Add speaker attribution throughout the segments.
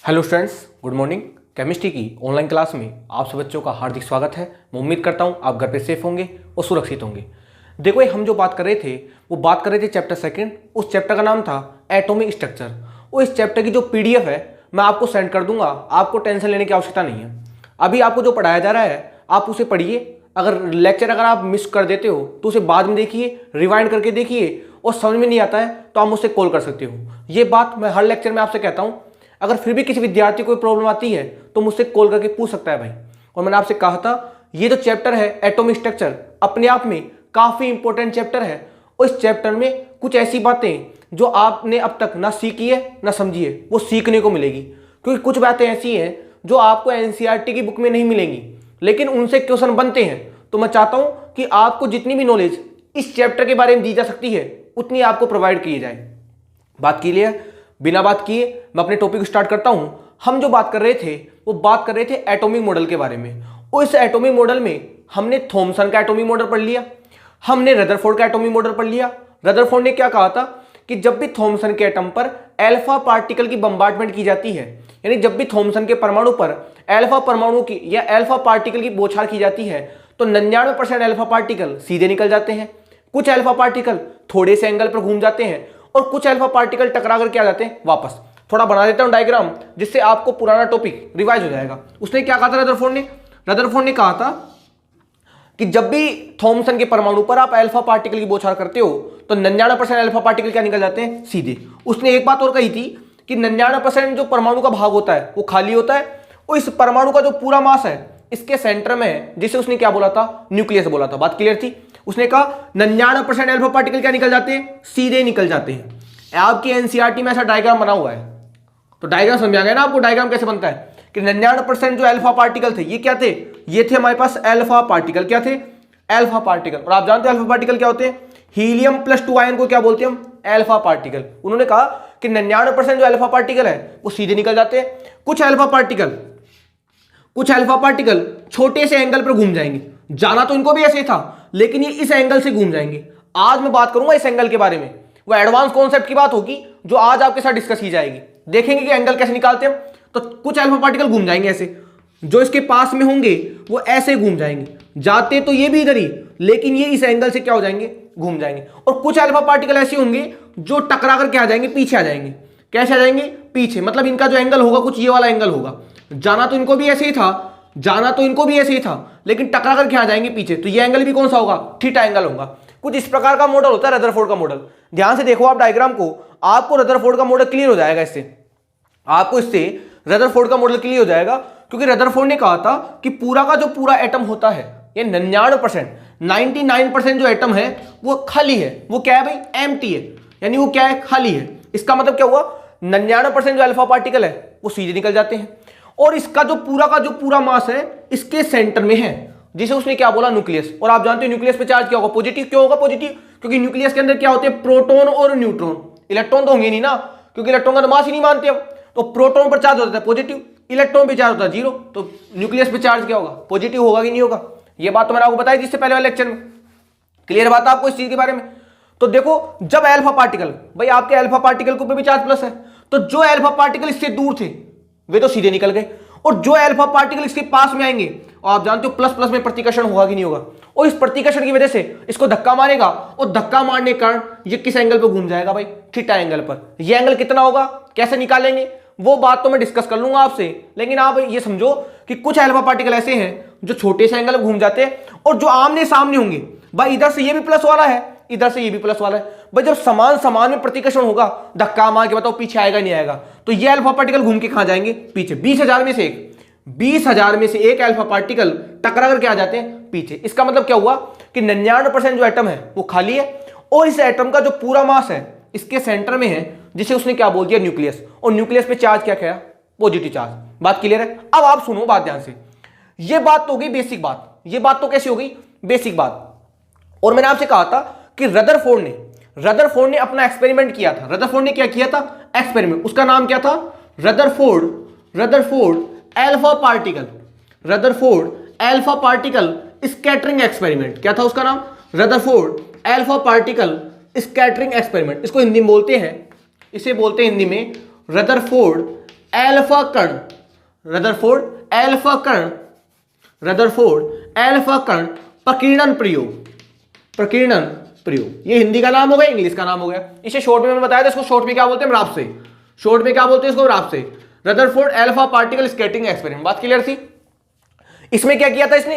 Speaker 1: Hello students, good morning. Chemistry की online class में आप सब बच्चों का हार्दिक स्वागत है। मैं उम्मीद करता हूं आप घर पे सेफ होंगे और सुरक्षित होंगे। देखो, हम जो बात कर रहे थे वो बात कर रहे थे चैप्टर सेकंड। उस चैप्टर का नाम था एटॉमिक स्ट्रक्चर। और इस चैप्टर की जो पीडीएफ है मैं आपको सेंड कर दूंगा, आपको टेंशन लेने की आवश्यकता नहीं है। अभी आपको जो पढ़ाया जा रहा है आप उसे पढ़िए। अगर आप मिस कर देते हो तो उसे बाद में देखिए, रिवाइंड करके देखिए, और समझ में नहीं आता है तो आप मुझसे कॉल कर सकते हो। ये बात मैं हर लेक्चर में आपसे कहता हूँ। अगर फिर भी किसी विद्यार्थी को प्रॉब्लम आती है तो मुझसे कॉल करके पूछ सकता है भाई। और मैंने आपसे कहा था ये जो चैप्टर है एटॉमिक स्ट्रक्चर अपने आप में काफी इंपॉर्टेंट चैप्टर है। और इस चैप्टर में कुछ ऐसी बातें जो आपने अब तक ना सीखी है ना समझी है वो सीखने को मिलेगी। क्योंकि कुछ बातें ऐसी हैं जो आपको एनसीईआरटी की बुक में नहीं मिलेंगी, लेकिन उनसे क्वेश्चन बनते हैं। तो मैं चाहता हूं कि आपको जितनी भी नॉलेज इस चैप्टर के बारे में दी जा सकती है उतनी आपको प्रोवाइड की जाए। बात क्लियर? बिना बात किए मैं अपने टॉपिक स्टार्ट करता हूं। हम जो बात कर रहे थे वो बात कर रहे थे एटॉमिक मॉडल के बारे में। और इस एटॉमिक मॉडल में हमने थॉमसन का एटॉमिक मॉडल पढ़ लिया, हमने रदरफोर्ड का एटॉमिक मॉडल पढ़ लिया। रदरफोर्ड ने क्या कहा था कि जब भी थॉमसन के एटम पर अल्फा पार्टिकल की बम्बार्टमेंट की जाती है, यानी जब भी थॉमसन के परमाणु पर अल्फा परमाणु की या अल्फा पार्टिकल की बौछार की जाती है तो 99% अल्फा पार्टिकल सीधे निकल जाते हैं। कुछ अल्फा पार्टिकल थोड़े से एंगल पर घूम जाते हैं और कुछ अल्फा पार्टिकल टकरा करके आ जाते हैं वापस। थोड़ा बना देता हूं डायग्राम जिससे आपको पुराना टॉपिक रिवाइज हो जाएगा। उसने क्या कहा था रदरफोर्ड ने कहा था कि जब भी थॉमसन के परमाणु पर आप अल्फा पार्टिकल की बौछार करते हो तो 99% अल्फा पार्टिकल क्या निकल जाते हैं सीधे। उसने एक बात और कही थी कि 99% जो परमाणु का भाग होता है वो खाली होता है और इस परमाणु का जो पूरा मास है इसके सेंटर में है, जिसे उसने क्या बोला था, न्यूक्लियस बोला था। बात क्लियर थी? उसने कहा 99% अल्फा पार्टिकल क्या निकल जाते हैं, सीधे निकल जाते हैं। आपकी एनसीईआरटी में ऐसा डायग्राम बना हुआ है तो डायग्राम समझ आ गया ना आपको डायग्राम कैसे बनता है कि 99% जो अल्फा पार्टिकल थे ये क्या थे, ये थे हमारे पास अल्फा पार्टिकल। क्या थे? Alpha particle. और आप जानते हैं अल्फा पार्टिकल क्या होते हैं? हीलियम प्लस 2 आयन को क्या बोलते हैं हम? Alpha particle. उन्होंने कहा कि 99% जो अल्फा पार्टिकल है वो सीधे निकल जाते हैं। कुछ अल्फा पार्टिकल छोटे से एंगल पर घूम जाएंगे। जाना तो इनको भी ऐसे ही था लेकिन ये इस एंगल से घूम जाएंगे। आज मैं बात करूंगा इस एंगल के बारे में। वो एडवांस कॉन्सेप्ट की बात होगी जो आज आपके साथ डिस्कस की जाएगी। देखेंगे कि एंगल कैसे निकालते हैं। तो कुछ अल्फा पार्टिकल घूम जाएंगे ऐसे, जो इसके पास में होंगे वो ऐसे घूम जाएंगे। जाते तो ये भी इधर ही लेकिन ये इस एंगल से क्या हो जाएंगे, घूम जाएंगे। और कुछ अल्फा पार्टिकल ऐसे होंगे जो टकरा करके आ जाएंगे, पीछे आ जाएंगे। कैसे आ जाएंगे? पीछे। मतलब इनका जो एंगल होगा कुछ ये वाला एंगल होगा। जाना तो इनको भी ऐसे ही था लेकिन टकरा करके आ जाएंगे पीछे। तो ये एंगल भी कौन सा होगा? थीटा एंगल होगा। कुछ इस प्रकार का मॉडल होता है रदरफोर्ड का मॉडल। ध्यान से देखो आप डायग्राम को, आपको रदरफोर्ड का मॉडल क्लियर हो जाएगा। इससे रदरफोर्ड का मॉडल क्लियर हो जाएगा क्योंकि रदरफोर्ड ने कहा था कि पूरा का जो पूरा एटम होता है ये 99% जो एटम है वो खाली है। वो क्या है भाई? एम्प्टी है, यानी वो क्या है? खाली है। इसका मतलब क्या हुआ? 99% जो अल्फा पार्टिकल है वो सीधे निकल जाते हैं और इसका जो पूरा मास है इसके सेंटर में है, जिसे उसने क्या बोला? न्यूक्लियस। और आप जानते हो न्यूक्लियस पे चार्ज क्या होगा? पॉजिटिव। क्यों होगा पॉजिटिव? क्योंकि न्यूक्लियस के अंदर क्या होते हैं? प्रोटॉन और न्यूट्रॉन। इलेक्ट्रॉन तो होंगे नहीं ना, क्योंकि इलेक्ट्रॉन का तो मास ही नहीं मानते हम। तो प्रोटॉन पर चार्ज होता है पॉजिटिव, इलेक्ट्रॉन पे चार्ज होता है जीरो। तो न्यूक्लियस पे चार्ज क्या होगा? पॉजिटिव होगा कि नहीं होगा? ये बात तो मैंने आपको बताई जिससे पहले वाले लेक्चर में। क्लियर बात है आपको इस चीज के बारे में? तो देखो, जब अल्फा पार्टिकल, भाई आपके अल्फा पार्टिकल के ऊपर भी चार्ज प्लस है, तो जो अल्फा पार्टिकल इससे दूर थे वे तो सीधे निकल गए और जो अल्फा पार्टिकल इसके पास में आएंगे, और आप जानते हो प्लस प्लस में प्रतिकर्षण होगा कि नहीं होगा, और इस प्रतिकर्षण की वजह से इसको धक्का मारेगा और धक्का मारने के कारण ये किस एंगल पर घूम जाएगा भाई? थीटा एंगल पर। ये एंगल कितना होगा, कैसे निकालेंगे वो बात तो मैं डिस्कस कर लूंगा आपसे, लेकिन आप ये समझो कि कुछ अल्फा पार्टिकल ऐसे हैं जो छोटे से एंगल पर घूम जाते हैं और जो आमने सामने होंगे, भाई इधर से ये भी प्लस वाला है, इधर से ये भी प्लस वाला है। भाई जब समान में प्रतिकर्षण होगा, धक्का मार के बताओ पीछे आएगा नहीं आएगा? तो ये अल्फा पार्टिकल घूम के कहां जाएंगे? पीछे। 20,000 में से एक अल्फा पार्टिकल टकरा करके आ जाते हैं पीछे। इसका मतलब क्या हुआ कि 99% जो एटम है वो खाली है और इस एटम का जो पूरा मास है इसके सेंटर में है, जिसे उसने क्या बोल दिया? न्यूक्लियस। और न्यूक्लियस पे चार्ज क्या किया? Positive charge. बात क्लियर है? अब आप सुनो बात ध्यान से। ये बात तो हो गई बेसिक बात। ये बात तो कैसी हो गई? बेसिक बात। और मैंने आपसे कहा था कि रदरफोर्ड ने अपना एक्सपेरिमेंट किया था। रदरफोर्ड ने क्या किया था? एक्सपेरिमेंट। उसका नाम क्या था? Rutherford alpha particle scattering experiment. क्या था उसका नाम? Rutherford alpha particle scattering experiment. इसको हिंदी में बोलते हैं, इसे बोलते हैं हिंदी में रदरफोर्ड एल्फा कण, रदरफोर्ड एल्फा कण, रदरफोर्ड एल्फा कण प्रकीर्णन प्रयोग, प्रकीर्णन प्रयोग। ये हिंदी का नाम हो गया, इंग्लिश का नाम हो गया। इसे शॉर्ट में मैंने बताया था, इसको शॉर्ट में क्या बोलते हैं, राब से। शॉर्ट में क्या बोलते हैं इसको, राब से। Rutherford alpha particle scattering experiment, बात क्लियर थी। इसमें क्या किया था इसने,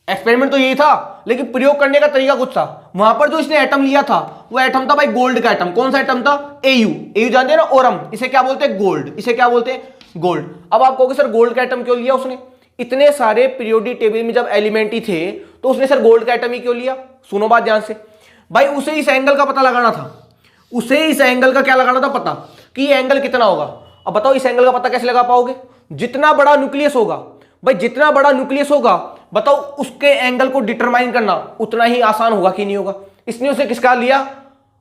Speaker 1: एक्सपेरिमेंट तो यही था, लेकिन प्रयोग करने का तरीका कुछ था। वहां पर जो इसने एटम लिया था वो एटम था भाई गोल्ड का एटम। कौन सा एटम था, एयू। एयू जानते हैं ना, ओरम, इसे क्या बोलते हैं, गोल्ड। इसे क्या बोलते हैं, गोल्ड। अब आप कहोगे सर गोल्ड का एटम क्यों लिया उसने, इतने सारे पीरियोडिक टेबल में जब एलिमेंट ही थे तो उसने सर गोल्ड का एटम ही क्यों लिया। सुनो बात ध्यान से भाई, उसे इस एंगल का पता लगाना था, उसे इस एंगल का क्या लगाना था पता, कि ये एंगल कितना होगा। अब बताओ इस एंगल का पता कैसे लगा पाओगे, जितना बड़ा न्यूक्लियस होगा भाई, जितना बड़ा न्यूक्लियस होगा बताओ उसके एंगल को डिटरमाइन करना उतना ही आसान होगा कि नहीं होगा। इसने उसे किसका लिया,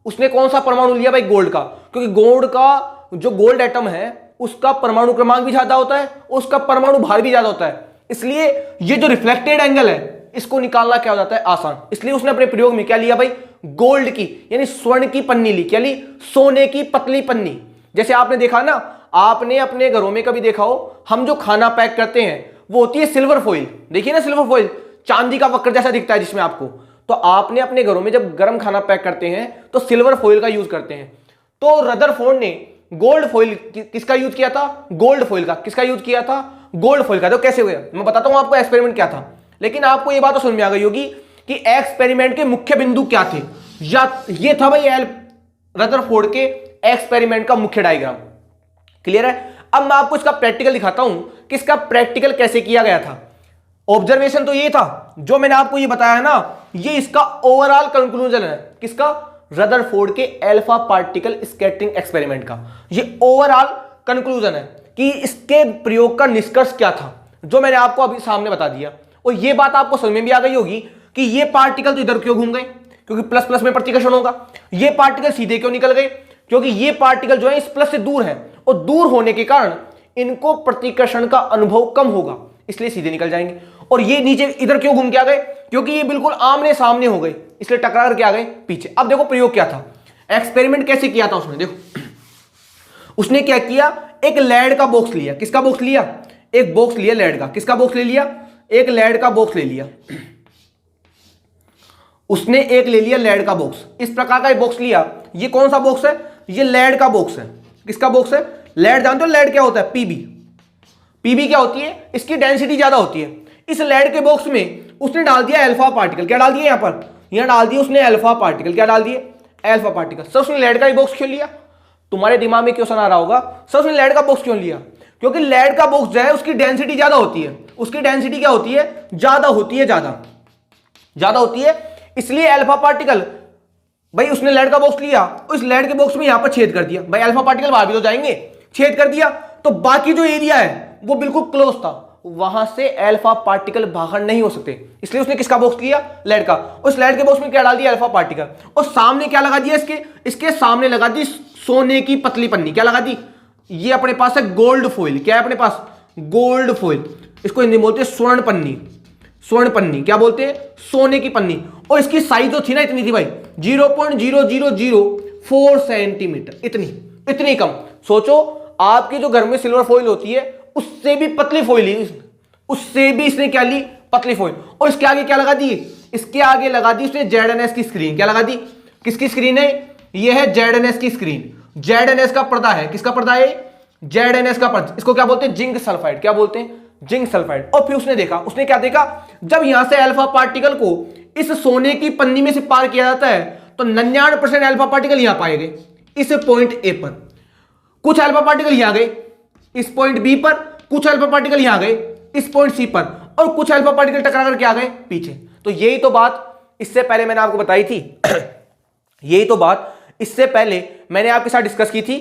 Speaker 1: उसने कौन सा परमाणु लिया भाई, गोल्ड का, क्योंकि गोल्ड का जो गोल्ड एटम है उसका परमाणु क्रमांक भी ज्यादा होता है, उसका परमाणु भार भी ज्यादा होता है, इसलिए ये जो रिफ्लेक्टेड एंगल है इसको निकालना क्या हो जाता है, आसान। इसलिए उसने अपने प्रयोग में क्या लिया भाई, गोल्ड की यानी स्वर्ण की पन्नी ली। क्या ली, सोने की पतली पन्नी। जैसे आपने देखा ना, आपने अपने घरों में कभी देखा हो, हम जो खाना पैक करते हैं वो होती है सिल्वर फॉइल, देखिए ना सिल्वर फॉइल, चांदी का वक्र जैसा दिखता है जिसमें आपको। तो आपने अपने घरों में जब गर्म खाना पैक करते हैं तो सिल्वर फॉइल का यूज करते हैं। तो रदरफोर्ड ने गोल्ड फॉइल किसका यूज किया था, गोल्ड फॉइल का। किसका यूज किया था, गोल्ड फॉइल का। तो कैसे हुआ मैं बताता हूं आपको एक्सपेरिमेंट क्या था, लेकिन आपको यह बात तो समझ में आ गई होगी कि एक्सपेरिमेंट के मुख्य बिंदु क्या थे। या ये था भाई रदरफोर्ड के एक्सपेरिमेंट का मुख्य डायग्राम। क्लियर है। अब मैं आपको इसका प्रैक्टिकल दिखाता हूं कि इसका प्रैक्टिकल कैसे किया गया था। ऑब्जर्वेशन तो ये था जो मैंने आपको ये बताया है ना, ये इसका ओवरऑल कंक्लूजन है। किसका, रदरफोर्ड के अल्फा पार्टिकल स्कैटरिंग एक्सपेरिमेंट का ये ओवरऑल कंक्लूजन है कि इसके प्रयोग का निष्कर्ष क्या था, जो मैंने आपको अभी सामने बता दिया। और ये बात आपको समझ में भी आ गई होगी कि ये पार्टिकल तो इधर क्यों घूम गए, क्योंकि प्लस प्लस में प्रतिकर्षण होगा। ये पार्टिकल सीधे क्यों निकल गए, क्योंकि ये पार्टिकल जो है इस प्लस से दूर है, और दूर होने के कारण इनको प्रतिकर्षण का अनुभव कम होगा, इसलिए सीधे निकल जाएंगे। और ये नीचे इधर क्यों घूम के आ गए, क्योंकि ये बिल्कुल आमने सामने हो गए, इसलिए टकरा करके आ गए पीछे। अब देखो प्रयोग क्या था, एक्सपेरिमेंट कैसे किया था उसने। देखो उसने क्या किया, एक लेड का बॉक्स लिया। किसका बॉक्स लिया, एक बॉक्स लिया लेड का। किसका बॉक्स ले लिया, एक लेड का बॉक्स ले लिया। उसने एक ले लिया लेड का बॉक्स, इस प्रकार का एक बॉक्स लिया। ये कौन सा बॉक्स है, ये लेड का बॉक्स है। किसका बॉक्स है, लेड। जानते हो लेड क्या होता है, पीबी। पीबी क्या होती है, इसकी डेंसिटी ज्यादा होती है। इस लेड के बॉक्स में उसने डाल दिया अल्फा पार्टिकल। क्या डाल दिया यहां पर, यहां डाल दिया उसने अल्फा पार्टिकल। क्या डाल दिए, अल्फा पार्टिकल। सर उसने लेड का ही बॉक्स क्यों लिया, तुम्हारे दिमाग में क्वेश्चन आ रहा होगा, सर उसने लेड का बॉक्स क्यों लिया। क्योंकि लेड का बॉक्स जो है उसकी डेंसिटी ज्यादा होती है। उसकी डेंसिटी क्या होती है, ज्यादा होती है, ज्यादा होती है, इसलिए अल्फा पार्टिकल। भाई उसने लेड का बॉक्स लिया, उस लेड के बॉक्स में यहां पर छेद कर दिया। भाई अल्फा पार्टिकल बाहर भी तो जाएंगे, छेद कर दिया, तो बाकी जो एरिया है वो बिल्कुल क्लोज था, वहां से अल्फा पार्टिकल बाहर नहीं हो सकते। इसलिए उसने किसका बॉक्स लिया, लेड का। उस लेड के बॉक्स में क्या डाल दिया, अल्फा पार्टिकल। और सामने क्या लगा दिया, इसके सामने लगा दी सोने की पतली पन्नी। क्या लगा दी, ये अपने पास है गोल्ड फॉइल। क्या है अपने पास, गोल्ड फॉइल। इसको हिंदी में बोलते हैं स्वर्ण पन्नी। स्वर्ण पन्नी क्या बोलते हैं, सोने की पन्नी। और इसकी साइज जो थी ना, इतनी थी भाई, 0.0004 सेंटीमीटर। इतनी कम। सोचो आपके जो घर में सिल्वर फॉइल होती है उससे भी पतली फॉइल ली, उससे भी इसने क्या ली, पतली फॉइल। और इसके आगे क्या लगा दी, इसके आगे लगा दी उसने ZNS की स्क्रीन। क्या लगा दी, किसकी स्क्रीन है, ये है ZNS की स्क्रीन। ZNS का पर्दा है। किसका पर्दा है, ZNS का पर्दा। इसको क्या बोलते हैं, जिंक सल्फाइड। क्या बोलते हैं, जिंक सल्फाइड। और फिर उसने देखा, उसने क्या देखा, जब यहां से अल्फा पार्टिकल को इस सोने की पन्नी में से पार किया जाता है तो 99% अल्फा पार्टिकल यहां पाए गए इस पॉइंट ए पर। कुछ अल्फा पार्टिकल यहां गए इस पॉइंट बी पर, कुछ अल्फा पार्टिकल यहां गए इस पॉइंट सी पर, और कुछ अल्फा पार्टिकल टकरा करके आ गए पीछे। तो यही तो बात इससे पहले मैंने आपको बताई थी यही तो बात इससे पहले मैंने आपके साथ डिस्कस की थी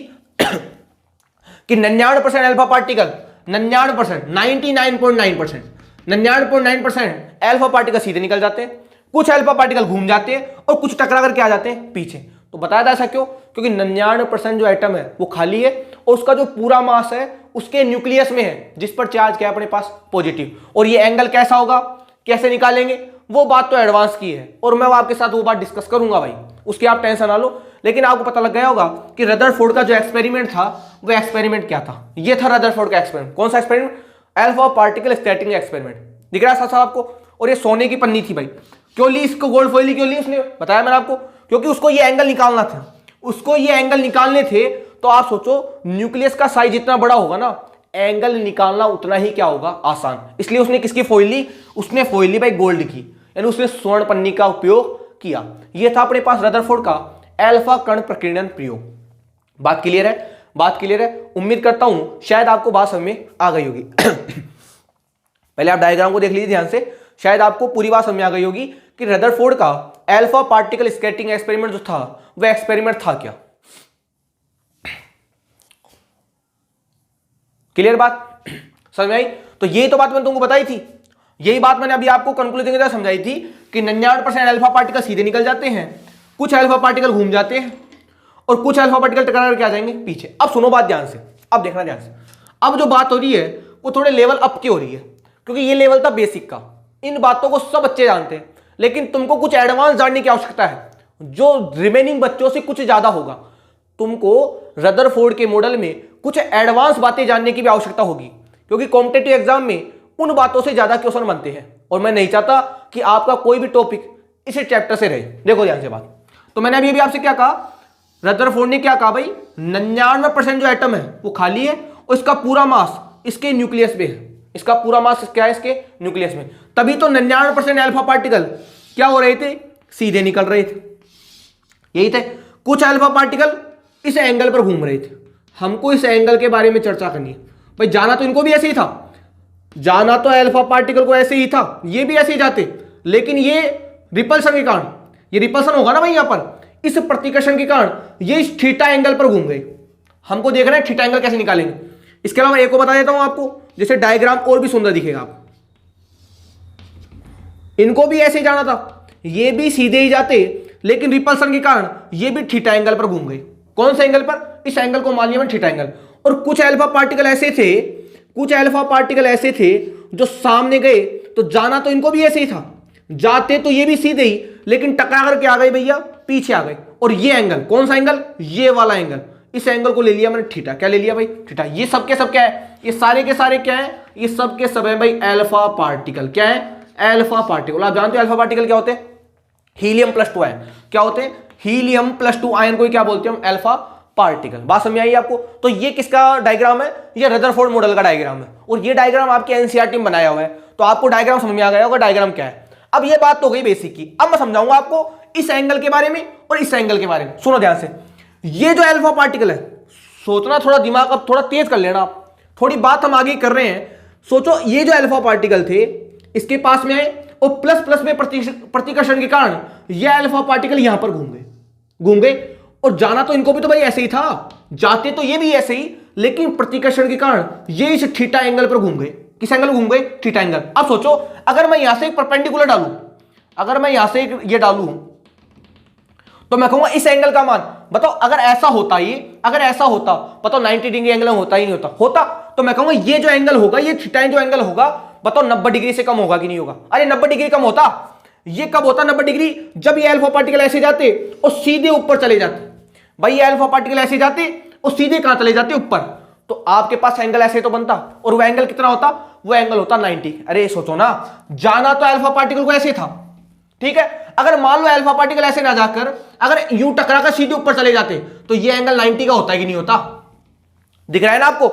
Speaker 1: कि 99% अल्फा पार्टिकल, 99%, 99.9% अल्फा पार्टिकल सीधे निकल जाते हैं, कुछ अल्फा पार्टिकल घूम जाते हैं, और कुछ टकरा करके आ जाते हैं पीछे। तो बताया था ऐसा क्यों, क्योंकि 99% जो एटम है वो खाली है, और उसका जो पूरा मास है उसके न्यूक्लियस में है, जिस पर चार्ज क्या है अपने पास, पॉजिटिव। और ये एंगल कैसा होगा, कैसे निकालेंगे, वो बात तो एडवांस की है, और मैं आपके साथ वो बात डिस्कस करूंगा भाई। उसकी आप टेंशन ना लो। लेकिन आपको पता लग गया होगा कि रदरफोर्ड का जो एक्सपेरिमेंट था वो एक्सपेरिमेंट क्या था। ये था रदरफोर्ड का एक्सपेरिमेंट। कौन सा experiment? Alpha particle scattering experiment. दिख रहा है साथ आपको? और ये सोने की पन्नी थी भाई। क्यों ली इसको गोल्ड फॉइल, क्यों ली उसने? बताया मैंने आपको, क्योंकि उसको ये एंगल निकालना था। उसको ये एंगल निकालने थे। तो आप सोचो न्यूक्लियस का साइज जितना बड़ा होगा ना, एंगल निकालना उतना ही क्या होगा? आसान। इसलिए उसने किसकी फॉइल ली? उसने फॉइल ली भाई गोल्ड की, यानी उसने स्वर्ण पन्नी का उपयोग किया। यह था अपने पास रदरफोर्ड का अल्फा कण प्रकीर्णन प्रयोग। बात क्लियर है? बात क्लियर है? उम्मीद करता हूं शायद आपको बात समझ में आ गई होगी। पहले आप डायग्राम को देख लीजिए ध्यान से, शायद आपको पूरी बात समझ में आ गई होगी कि रदरफोर्ड का अल्फा पार्टिकल स्कैटरिंग एक्सपेरिमेंट जो था वह एक्सपेरिमेंट था क्या। क्लियर बात? समझ में आई? तो यही तो बात मैंने तुमको बताई थी। यही बात मैंने अभी आपको कंक्लूजन की तरह समझाई थी कि 99% अल्फा पार्टिकल सीधे निकल जाते हैं, कुछ अल्फा पार्टिकल घूम जाते हैं और कुछ अल्फा पार्टिकल टकरा करके आ जाएंगे पीछे। अब सुनो बात ध्यान से, अब देखना ध्यान से। अब जो बात हो रही है वो थोड़े लेवल अप की हो रही है, क्योंकि ये लेवल था बेसिक का। इन बातों को सब बच्चे जानते हैं, लेकिन तुमको कुछ एडवांस जानने की आवश्यकता है, जो रिमेनिंग बच्चों से कुछ ज्यादा होगा। तुमको रदरफोर्ड के मॉडल में कुछ एडवांस बातें जानने की भी आवश्यकता होगी, क्योंकि कॉम्पिटिटिव एग्जाम में उन बातों से ज्यादा क्वेश्चन बनते हैं और मैं नहीं चाहता कि आपका कोई भी टॉपिक इसी चैप्टर से रहे। देखो ध्यान से बात। तो मैंने अभी आपसे क्या कहा? रदरफोर्ड ने क्या कहा भाई? 99% जो एटम है वो खाली है और इसका पूरा मास इसके न्यूक्लियस में है। इसका पूरा मास क्या है? इसके न्यूक्लियस में। तभी तो 99% अल्फा पार्टिकल क्या हो रहे थे? सीधे निकल रहे थे। यही थे। कुछ अल्फा पार्टिकल इस एंगल पर घूम रहे थे। हमको इस एंगल के बारे में चर्चा करनी है भाई। जाना तो इनको भी ऐसे ही था, जाना तो अल्फा पार्टिकल को ऐसे ही था, ये भी ऐसे ही जाते, लेकिन ये रिपल्सन के कारण, ये रिपल्सन होगा ना भाई यहां पर, इस प्रतिकर्षण के कारण ये इस थीटा एंगल पर घूम गए। हमको देखना है थीटा एंगल कैसे निकालेंगे। इसके अलावा एक को बता देता हूं आपको, जैसे डायग्राम और भी सुंदर दिखेगा आपको। इनको भी ऐसे ही जाना था, ये भी सीधे ही जाते, लेकिन रिपल्सन के कारण ये भी थीटा एंगल पर घूम गए। कौन से एंगल पर? इस एंगल को मान लिया मैंने थीटा एंगल। और कुछ अल्फा पार्टिकल ऐसे थे, कुछ अल्फा पार्टिकल ऐसे थे जो सामने गए, तो जाना तो इनको भी ऐसे ही था, जाते तो ये भी सीधे ही, लेकिन टकरा करके आ गए भैया, पीछे आ गए। और ये एंगल कौन सा एंगल? ये वाला एंगल। इस एंगल को ले लिया मैंने थीटा। क्या ले लिया भाई? थीटा। ये सब के सब क्या है? ये सारे के सारे क्या है? ये सब के सब है भाई अल्फा पार्टिकल। क्या है? Alpha particle. आप जानते हो अल्फा पार्टिकल क्या होते हैं? हीलियम+2 आयन। क्या होते हैं? हीलियम+2 आयन को क्या बोलते हैं हम? Alpha particle. बात समझ आई आपको? तो ये किसका डायग्राम है? ये रदरफोर्ड मॉडल का डायग्राम है, और ये डायग्राम आपके एनसीईआरटी में बनाया हुआ है। तो आपको डायग्राम समझ में आ गया होगा डायग्राम क्या है। अब ये बात तो हो गई बेसिक की। अब मैं समझाऊंगा आपको इस एंगल के बारे में और इस एंगल के बारे में। सुनो ध्यान से। ये जो अल्फा पार्टिकल है, सोचना थोड़ा दिमाग अब थोड़ा तेज कर लेना आप, थोड़ी बात हम आगे कर रहे हैं। सोचो ये जो अल्फा पार्टिकल थे इसके पास में आए और प्लस प्लस में प्रतिकर्षण के कारण ये अल्फा पार्टिकल यहां पर घूम गए। और जाना तो इनको भी तो भाई ऐसे ही था, जाते तो ये भी ऐसे ही, लेकिन प्रतिकर्षण के कारण ये इस थीटा एंगल पर घूम गए। किस एंगल घूम गए? Theta angle. अब सोचो अगर मैं यहां से एक परपेंडिकुलर डालूं, अगर मैं यहां से ये डालूं, तो मैं कहूंगा इस एंगल का मान बताओ। अगर ऐसा होता, ये अगर ऐसा होता, बताओ 90 डिग्री एंगल होता ही नहीं होता, तो मैं कहूंगा ये जो एंगल होगा, ये थीटा जो एंगल होगा, बताओ 90 डिग्री से कम होगा कि नहीं होगा? अरे 90 डिग्री कम होता। ये कब होता 90 डिग्री? जब ये अल्फा पार्टिकल ऐसे जाते और सीधे ऊपर चले जाते। भाई ये अल्फा पार्टिकल ऐसे जाते और सीधे कहां चले जाते? ऊपर। तो आपके पास एंगल ऐसे तो बनता, और वो एंगल कितना होता? वो एंगल होता 90। अरे सोचो ना, जाना तो अल्फा पार्टिकल को ऐसे था, ठीक है। अगर मान लो अल्फा पार्टिकल ऐसे ना जाकर अगर यूं टकरा कर सीधे ऊपर चले जाते, तो ये एंगल 90 का होता है कि नहीं होता? दिख रहा है ना आपको?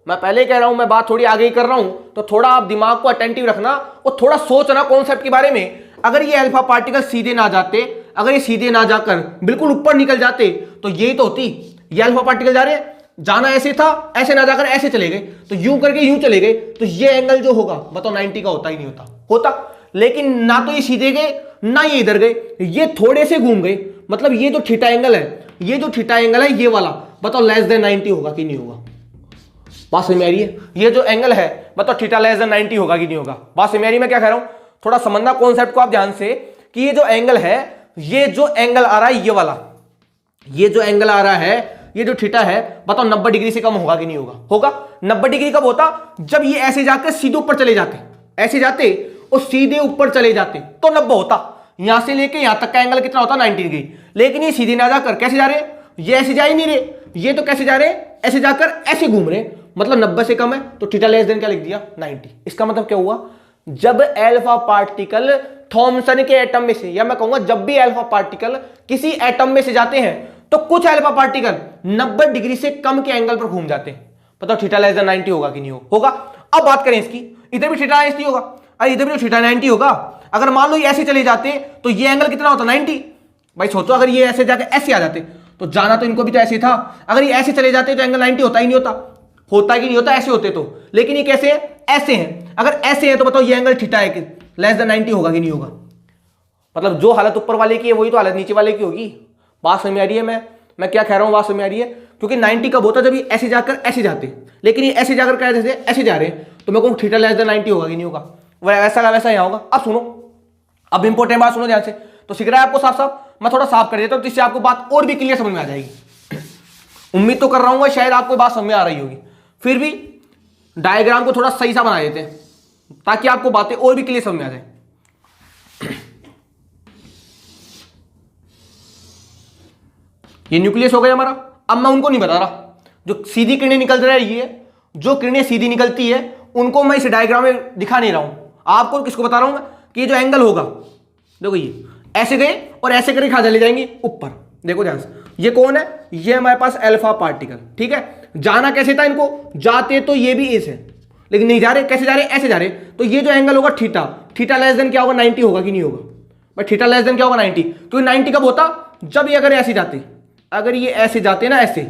Speaker 1: मैं पहले कह रहा हूं, मैं बात थोड़ी आगे ही कर रहा हूं, तो थोड़ा आप दिमाग को अटेंटिव रखना और थोड़ा सोचना कॉन्सेप्ट के बारे में। अगर ये अल्फा पार्टिकल सीधे ना जाते, अगर ये सीधे ना जाकर बिल्कुल ऊपर निकल जाते, तो यही तो होती। ये अल्फा पार्टिकल जा रहे हैं, जाना ऐसे था, ऐसे ना जाकर ऐसे चले गए, तो यूं करके यूं चले गए, तो ये एंगल जो होगा बताओ 90 का होता ही नहीं होता। लेकिन ना तो ये सीधे गए ना ये इधर गए, ये थोड़े से घूम गए। मतलब ये जो थीटा एंगल है, ये जो थीटा एंगल है ये वाला, बताओ लेस देन 90 होगा कि नहीं होगा? बात समझ में आ रही है? ये जो एंगल है बताओ थीटा लेस देन 90 होगा कि नहीं होगा? बात समझ में आ रही है मैं क्या कह रहा हूं? थोड़ा समझना कॉन्सेप्ट को आप ध्यान से, कि ये जो एंगल है, ये जो एंगल आ रहा है ये वाला, ये जो एंगल आ रहा है, ये जो थीटा है, बताओ 90 डिग्री से कम होगा कि नहीं होगा? होगा। 90 डिग्री कब होता? जब ये ऐसे जाकर सीधे ऊपर चले जाते, ऐसे जाते और सीधे ऊपर चले जाते, तो 90 होता। यहां से लेके यहां तक का एंगल कितना होता 90 डिग्री। लेकिन ये सीधे ना जाकर कैसे जा रहे, ये ऐसे जा ही नहीं रहे, ये तो कैसे जा रहे, ऐसे जाकर ऐसे घूम रहे, मतलब 90 से कम है तो थीटा लेस देन क्या लिख दिया 90। इसका मतलब क्या हुआ, जब अल्फा पार्टिकल थॉमसन के एटम में से, या मैं कहूंगा जब भी अल्फा पार्टिकल किसी एटम में से जाते हैं तो कुछ अल्फा पार्टिकल 90 डिग्री से कम के एंगल पर घूम जाते हैं। बताओ थीटा लेस देन 90 होगा कि नहीं होगा। अब बात करें इसकी, इधर भी थीटा 90 होगा, अरे इधर भी तो थीटा 90 होगा। अगर मान लो ये ऐसे चले जाते तो ये एंगल कितना होता 90। भाई सोचो अगर ये ऐसे जाके ऐसे आ जाते तो जाना तो इनको भी तो ऐसे था, अगर ये ऐसे चले जाते तो एंगल 90 होता ही नहीं होता, होता कि नहीं होता ऐसे होते तो। लेकिन ये कैसे है, ऐसे हैं, अगर ऐसे है तो बताओ ये एंगल थीटा है कि लेस देन 90 होगा कि नहीं होगा। मतलब जो हालत ऊपर वाले की है वही तो हालत नीचे वाले की होगी। बात समझ में आ रही है, मैं क्या कह रहा हूं, बात समझ में आ रही है। क्योंकि 90 कब होता जब ये ऐसे जाकर ऐसे जाते, लेकिन ये ऐसे जाकर क्या जैसे ऐसे जा रहे हैं, तो मैं कहूँ थीटा लेस देन 90 होगा कि नहीं होगा। वैसा का वैसा यहाँ होगा। अब सुनो, अब इंपॉर्टेंट बात सुनो ध्यान से, तो सीख रहा है आपको साफ साफ, मैं थोड़ा साफ कर देता हूँ जिससे आपको बात और भी क्लियर समझ में आ जाएगी। उम्मीद तो कर रहा हूँ शायद आपको बात समझ में आ रही होगी, फिर भी डायग्राम को थोड़ा सही सा बना देते हैं ताकि आपको बातें और भी क्लियर समझ में आ जाए। ये न्यूक्लियस हो गया हमारा। अब मैं उनको नहीं बता रहा जो सीधी किरणें निकल रही है, जो किरणें सीधी निकलती है उनको मैं इस डायग्राम में दिखा नहीं रहा हूं। आपको किसको बता रहा हूं मैं कि ये जो एंगल होगा, देखो ये ऐसे गए और ऐसे करके कहां चले जाएंगे ऊपर। देखो ध्यान से, ये कौन है, ये हमारे पास अल्फा पार्टिकल, ठीक है। जाना कैसे था इनको, जाते तो ये भी ऐसे, लेकिन नहीं जा रहे, कैसे जा रहे, ऐसे जा रहे। तो ये जो एंगल होगा थीटा, थीटा लेस देन क्या होगा 90 होगा कि नहीं होगा। बट थीटा लेस देन क्या होगा 90, क्योंकि 90 कब होता, जब ये अगर ऐसे जाते, अगर ये ऐसे जाते ना, ऐसे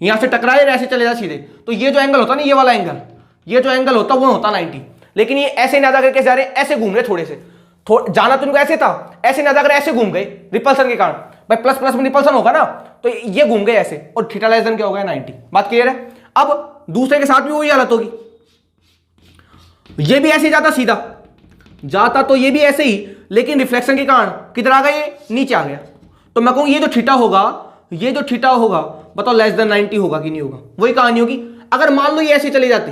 Speaker 1: यहां से टकराए ऐसे चले जाए सीधे, तो ये जो एंगल होता ना, ये वाला एंगल, ये जो एंगल होता वो होता 90। लेकिन ये ऐसे ना जाकर कैसे जा रहे, ऐसे घूम रहे थोड़े से, जाना तो इनको ऐसे था, ऐसे ना जाकर ऐसे घूम गए रिपल्सन के कारण। भाई प्लस प्लस में रिपल्सन होगा ना, तो ये घूम गए ऐसे, और थीटा लेस देन क्या होगा 90। बात क्लियर है। अब दूसरे के साथ भी वही हालत होगी, ये भी ऐसे जाता, सीधा जाता तो ये भी ऐसे ही, लेकिन रिफ्लेक्शन के कारण किधर आ गए, नीचे आ गया। तो मैं कहूं ये जो थीटा होगा, ये जो थीटा होगा, बताओ लेस देन 90 होगा कि नहीं होगा। वही कहानी होगी। अगर मान लो ये ऐसे चले जाते,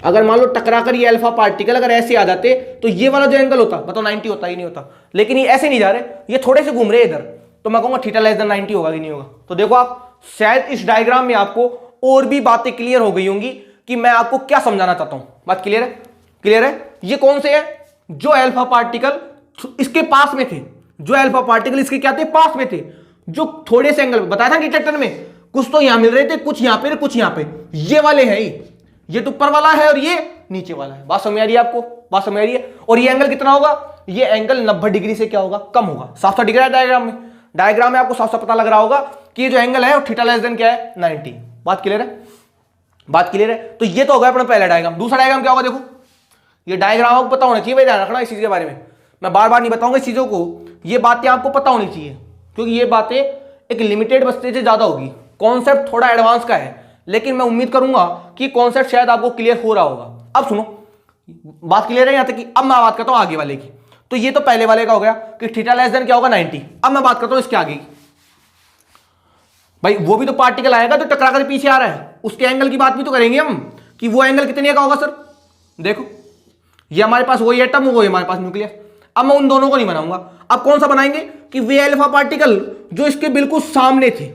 Speaker 1: अगर मान लो टकरा कर ये अल्फा पार्टिकल अगर ऐसे आ जाते, तो ये वाला जो एंगल होता, बताओ 90 होता ही नहीं होता। लेकिन ये ऐसे नहीं जा रहे, ये थोड़े से घूम रहे इधर, तो मैं कहूंगा थीटा लेस देन 90 होगा कि नहीं होगा। तो देखो आप, शायद इस डायग्राम में आपको और भी बातें क्लियर हो गई होंगी कि मैं आपको क्या समझाना चाहता हूं। बात क्लियर है, क्लियर है। ये कौन से है, जो अल्फा पार्टिकल इसके पास में थे, जो अल्फा पार्टिकल इसके क्या थे, पास में थे, जो थोड़े से एंगल बताया था डिटेक्टर में, कुछ तो यहां मिल रहे थे, कुछ यहां पे, कुछ यहां पे, ये वाले हैं, ये तो ऊपर वाला है और ये नीचे वाला है। बात समझ आ रही है आपको, बात समझ आ रही है। और ये एंगल कितना होगा, ये एंगल 90 डिग्री से क्या होगा, कम होगा। साफ साफ दिख रहा है डायग्राम में, डायग्राम में आपको साफ साफ पता लग रहा होगा कि ये जो एंगल है वो थीटा लेस देन क्या है 90। बात क्लियर है, बात क्लियर है। तो ये तो होगा अपना पहला डायग्राम। दूसरा डायग्राम क्या होगा, देखो ये डायग्राम आपको पता होना चाहिए, भाई ध्यान रखना इस चीज के बारे में, मैं बार बार नहीं बताऊंगा इस चीजों को, ये बातें आपको पता होनी चाहिए, क्योंकि ये बातें एक लिमिटेड बस्ते से ज्यादा होगी। कॉन्सेप्ट थोड़ा एडवांस का है, लेकिन मैं उम्मीद करूंगा कि कॉन्सेप्ट शायद आपको क्लियर हो रहा होगा। अब सुनो, बात क्लियर है यहां तक कि अब मैं बात करता हूं आगे वाले की। तो ये तो पहले वाले का हो गया कि थीटा लेस देन क्या होगा 90। अब मैं बात करता हूं इसके आगे की। भाई वो भी तो पार्टिकल आएगा जो टकरा कर पीछे आ रहा है, उसके एंगल की बात भी तो करेंगे हम कि वो एंगल कितने का होगा सर। देखो ये हमारे पास वही एटम, वो हमारे पास न्यूक्लियस। अब मैं उन दोनों को नहीं बनाऊंगा, अब कौन सा बनाएंगे कि वे अल्फा पार्टिकल जो इसके बिल्कुल सामने थे,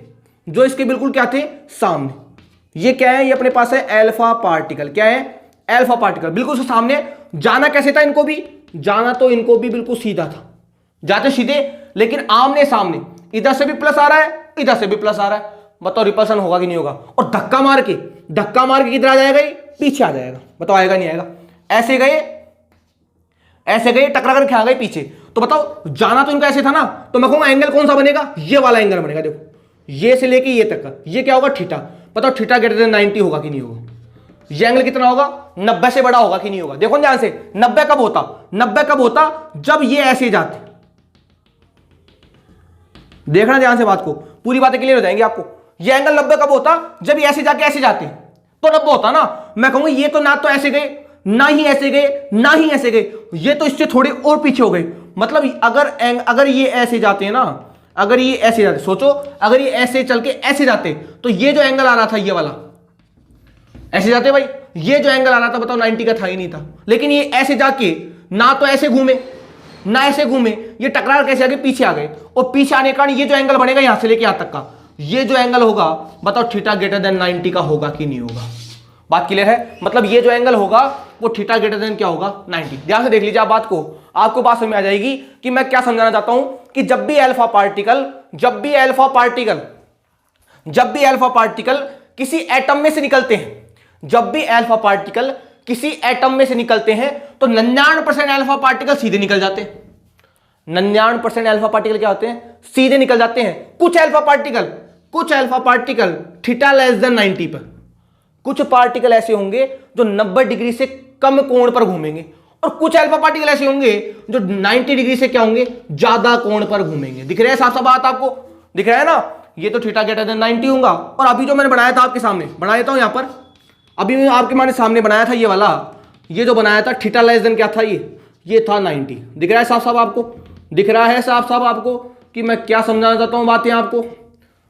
Speaker 1: जो इसके बिल्कुल क्या थे, सामने। ये क्या है, ये अपने पास है अल्फा पार्टिकल। क्या है, अल्फा पार्टिकल, बिल्कुल से सामने। जाना कैसे था इनको भी, जाना तो इनको भी बिल्कुल सीधा था, जाते सीधे, लेकिन आमने सामने, इधर से भी प्लस आ रहा है, इधर से भी प्लस आ रहा है। बताओ रिपल्सन होगा कि नहीं होगा। और धक्का मार के किधर आ जाएगा, ये पीछे आ जाएगा। बताओ आएगा नहीं आएगा। ऐसे गए, ऐसे गए, टकरा कर आ गए पीछे, तो बताओ जाना तो इनको ऐसे था ना, तो मैं कहूंगा एंगल कौन सा बनेगा, ये वाला एंगल बनेगा। देखो ये से लेके ये तक का, ये क्या होगा थीटा। बताओ थीटा ग्रेटर देन 90 होगा कि नहीं होगा। ये एंगल कितना होगा, 90 से बड़ा होगा कि नहीं होगा। देखो ध्यान से, 90 कब होता, 90 कब होता, जब ये ऐसे जाते। देखना ध्यान से बात को, पूरी बातें क्लियर हो जाएंगी आपको। ये एंगल 90 कब होता, जब ये ऐसे जाके ऐसे जाते, तो 90 होता ना। मैं कहूंगा ये तो ना तो ऐसे गए, ना ही ऐसे गए, ना ही ऐसे गए, ये तो इससे थोड़े और पीछे हो गए। मतलब अगर ये ऐसे जाते हैं ना, अगर ये ऐसे जाते, सोचो अगर ये ऐसे चल के ऐसे जाते, तो ये जो एंगल आ रहा था, ये वाला ऐसे जाते भाई, ये जो एंगल आ रहा था बताओ 90 का था ही नहीं था। लेकिन ये ऐसे जाके ना तो ऐसे घूमे, ना ऐसे घूमे, ये टकरा कैसे आगे पीछे आ गए, और पीछे आने के कारण ये जो एंगल बनेगा यहां से लेके यहां तक का, ये जो एंगल होगा बताओ थीटा ग्रेटर देन 90 का होगा कि नहीं होगा। बात क्लियर है? मतलब ये जो एंगल होगा वो थीटा ग्रेटर देन क्या होगा 90। ध्यान से देख लीजिए आप बात को, आपको बात समझ में आ जाएगी कि मैं क्या समझाना चाहता हूं कि जब भी अल्फा पार्टिकल किसी एटम में से निकलते हैं, जब भी अल्फा पार्टिकल किसी एटम में से निकलते हैं तो 99% अल्फा पार्टिकल सीधे निकल जाते हैं। 99% अल्फा पार्टिकल क्या होते हैं? सीधे निकल जाते हैं। कुछ alpha particle theta less than 90 पर, कुछ पार्टिकल ऐसे होंगे जो 90 डिग्री से कम कोण पर घूमेंगे, और कुछ अल्फा पार्टिकल ऐसे होंगे जो 90 डिग्री से क्या होंगे, ज्यादा कोण पर घूमेंगे। दिख रहा है साफ साफ बात? आपको दिख रहा है ना? ये तो थीटा ग्रेटर देन 90 होगा। और अभी जो मैंने बनाया था आपके सामने, बना देता हूं यहां पर, अभी मैं आपके माने सामने बनाया था ये वाला, ये जो बनाया था थीटा लेस देन क्या था, ये था 90। दिख रहा है साफ साफ आपको? दिख रहा है साफ साफ आपको कि मैं क्या समझाना चाहता हूं बातें आपको?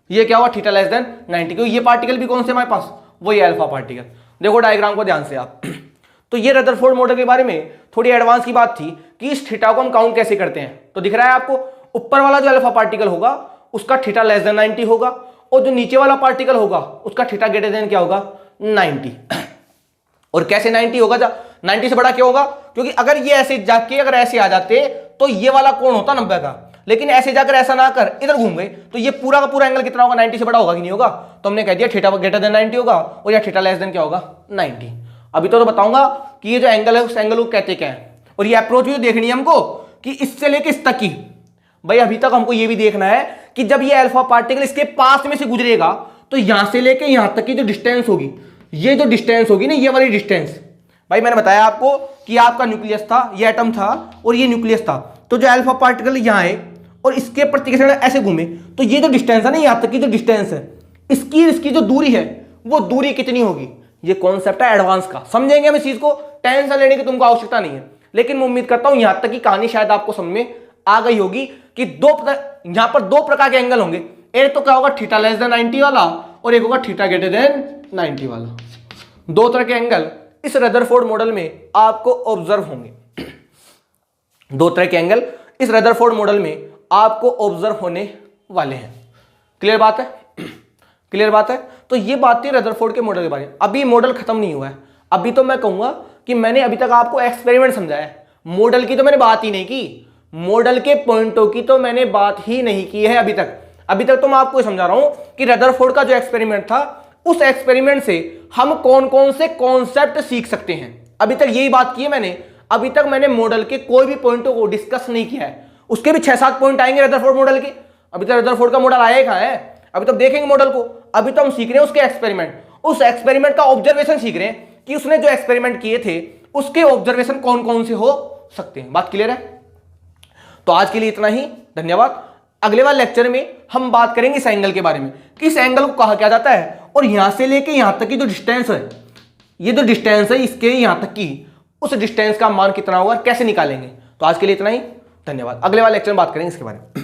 Speaker 1: ये क्या हुआ? Theta less than 90। क्योंकि ये पार्टिकल भी कौन से हमारे पास? वही अल्फा पार्टिकल। देखो डायग्राम को ध्यान से आप। तो ये रदरफोर्ड मॉडल के बारे में थोड़ी एडवांस की बात थी कि इस थीटा को हम काउंट कैसे करते हैं। तो दिख रहा है आपको, ऊपर वाला जो अल्फा पार्टिकल होगा उसका थीटा लेस देन 90 होगा, और जो नीचे वाला पार्टिकल होगा उसका थीटा ग्रेटर देन क्या होगा 90। और कैसे 90 होगा? 90 से बड़ा क्यों होगा? क्योंकि अगर ये ऐसे जाके अगर ऐसे आ जाते तो ये वाला कोण होता 90 का, लेकिन ऐसे जाकर ऐसा ना कर इधर घूम गए तो ये पूरा का पूरा एंगल कितना होगा? 90 से बड़ा होगा कि नहीं होगा? तो हमने कह दिया थीटा ग्रेटर देन 90 होगा, और या थीटा लेस देन क्या होगा 90। अभी तो बताऊंगा कि ये जो एंगल है उस एंगल को कहते क्या है, और ये अप्रोच भी देखनी है हमको कि इससे लेके इस तक की। भाई अभी तक हमको ये भी देखना है कि जब ये अल्फा पार्टिकल इसके पास में से गुजरेगा तो यहां से लेके यहां तक की जो डिस्टेंस होगी, ये जो डिस्टेंस होगी ना, ये वाली डिस्टेंस, भाई मैंने बताया आपको कि आपका न्यूक्लियस था, ये एटम था और ये न्यूक्लियस था। तो जो अल्फा पार्टिकल यहां है और इसके प्रति ऐसे घूमे तो ये जो डिस्टेंस है ना, यहां तक की जो डिस्टेंस है, इसकी जो दूरी है वो दूरी कितनी होगी? ये कॉन्सेप्ट है एडवांस का, समझेंगे हम इस चीज को, टेंशन लेने की तुमको आवश्यकता नहीं है। लेकिन मैं उम्मीद करता हूं यहां तक की कहानी शायद आपको समझ में आ गई होगी कि यहां पर दो प्रकार के एंगल होंगे। एक तो क्या होगा थीटा लेस देन 90 वाला, और एक होगा थीटा ग्रेटर देन 90 वाला। दो तरह के एंगल इस रदरफोर्ड मॉडल में आपको ऑब्जर्व होंगे। दो तरह के एंगल इस रदरफोर्ड मॉडल में आपको ऑब्जर्व होने वाले हैं। क्लियर बात है? क्लियर बात है? तो ये बात थी रदरफोर्ड के मॉडल के बारे में। अभी मॉडल खत्म नहीं हुआ है, अभी तो मैं कहूंगा कि मैंने अभी तक आपको एक्सपेरिमेंट समझाया है, मॉडल की तो मैंने बात ही नहीं की, मॉडल के पॉइंटों की तो मैंने बात ही नहीं की है अभी तक। अभी तक तो मैं आपको समझा रहा हूं कि रदरफोर्ड का जो एक्सपेरिमेंट था उस एक्सपेरिमेंट से हम कौन कौन से कॉन्सेप्ट सीख सकते हैं, अभी तक यही बात की है मैंने। अभी तक मैंने मॉडल के कोई भी पॉइंटों को डिस्कस नहीं किया है। उसके भी 6-7 पॉइंट आएंगे रदरफोर्ड मॉडल के। अभी तक रदरफोर्ड का मॉडल आया कहां है? अभी तो देखेंगे मॉडल को। अभी तो हम सीख रहे हैं उसके एक्सपेरिमेंट, उस एक्सपेरिमेंट का ऑब्जर्वेशन सीख रहे हैं कि उसने जो एक्सपेरिमेंट किए थे उसके ऑब्जर्वेशन कौन कौन से हो सकते हैं। बात क्लियर है? तो आज के लिए इतना ही, धन्यवाद। अगले वाले लेक्चर में हम बात करेंगे इस एंगल के बारे में कि इस एंगल को कहा क्या जाता है, और यहां से लेके यहां तक की जो डिस्टेंस है, ये जो डिस्टेंस है इसके यहां तक की, उस डिस्टेंस का मान कितना होगा, कैसे निकालेंगे। तो आज के लिए इतना ही, धन्यवाद। अगले वाले लेक्चर में बात करेंगे इसके बारे में।